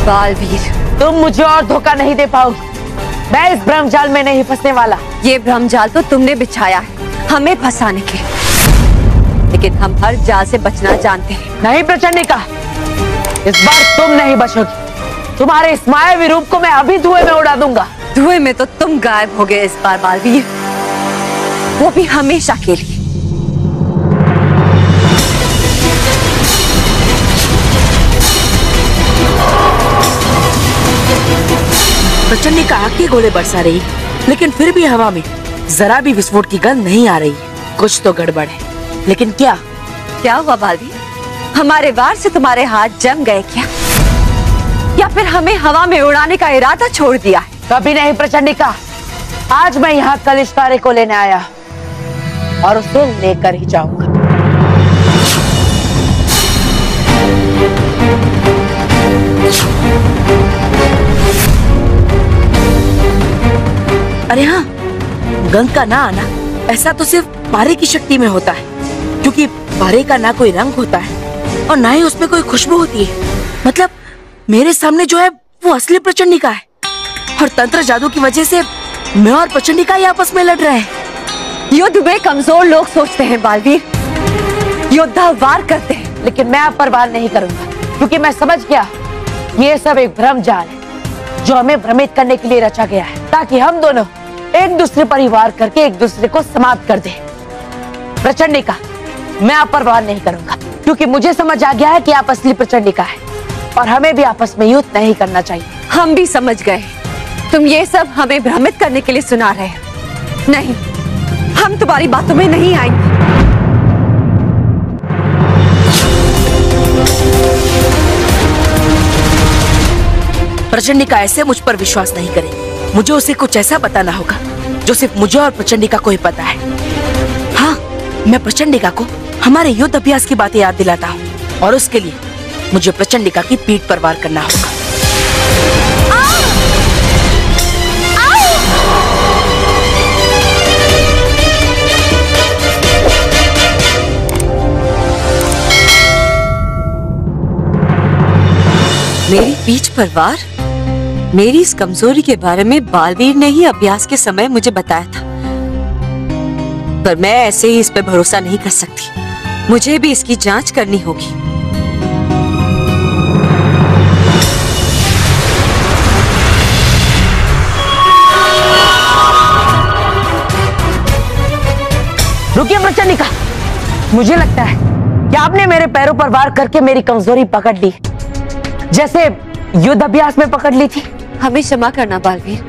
बालवीर, तुम मुझे और धोखा नहीं दे पाओगे। मैं इस भ्रमजाल में नहीं फंसने वाला। ये भ्रमजाल तो तुमने बिछाया है हमें फंसाने के, लेकिन हम हर जाल से बचना जानते हैं। नहीं प्रचंडिका, इस बार तुम नहीं बचोगी। तुम्हारे इस मायावी रूप को मैं अभी धुएं में उड़ा दूंगा। धुएं में तो तुम गायब हो गए इस बार बालवीर, वो भी हमेशा के लिए। प्रचंडिका आग के गोले बरसा रही, लेकिन फिर भी हवा में जरा भी विस्फोट की गंध नहीं आ रही है। कुछ तो गड़बड़ है, लेकिन क्या? क्या हुआ बालवीर? हमारे वार से तुम्हारे हाथ जम गए क्या, या फिर हमें हवा में उड़ाने का इरादा छोड़ दिया है? कभी नहीं प्रचंडिका, आज मैं यहाँ कलिश तारे को लेने आया और उसे लेकर ही जाऊंगा। अरे हाँ, गंध का ना आना ऐसा तो सिर्फ पारे की शक्ति में होता है, क्योंकि पारे का ना कोई रंग होता है और ना ही उसमें कोई खुशबू होती है। मतलब मेरे सामने जो है वो असली प्रचंडिका है, और तंत्र जादू की वजह से मैं और प्रचंडिका ही आपस में लड़ रहे हैं। युद्ध में कमजोर लोग सोचते हैं बालवीर, योद्धा वार करते हैं। लेकिन मैं आप पर वार नहीं करूंगा, क्योंकि मैं समझ गया ये सब एक भ्रमजाल है जो हमें भ्रमित करने के लिए रचा गया है, ताकि हम दोनों एक दूसरे पर ही वार करके एक दूसरे को समाप्त कर दें। प्रचंडिका, मैं आप पर वार नहीं करूंगा, क्योंकि मुझे समझ आ गया है कि आप असली प्रचंडिका है और हमें भी आपस में युद्ध नहीं करना चाहिए। हम भी समझ गए, तुम ये सब हमें भ्रमित करने के लिए सुना रहे हो। नहीं, हम तुम्हारी बातों में नहीं आएंगे। प्रचंडिका ऐसे मुझ पर विश्वास नहीं करेगी। मुझे उसे कुछ ऐसा बताना होगा जो सिर्फ मुझे और प्रचंडिका को ही पता है। हाँ, मैं प्रचंडिका को हमारे युद्ध अभ्यास की बातें याद दिलाता हूँ, और उसके लिए मुझे प्रचंडिका की पीठ पर वार करना होगा। मेरी पीठ पर वार? मेरी इस कमजोरी के बारे में बालवीर ने ही अभ्यास के समय मुझे बताया था, पर मैं ऐसे ही इस पे भरोसा नहीं कर सकती। मुझे भी इसकी जांच करनी होगी। रुकिए प्रचंडिका, मुझे लगता है कि आपने मेरे पैरों पर वार करके मेरी कमजोरी पकड़ ली, जैसे युद्ध अभ्यास में पकड़ ली थी। हमें क्षमा करना बालवीर,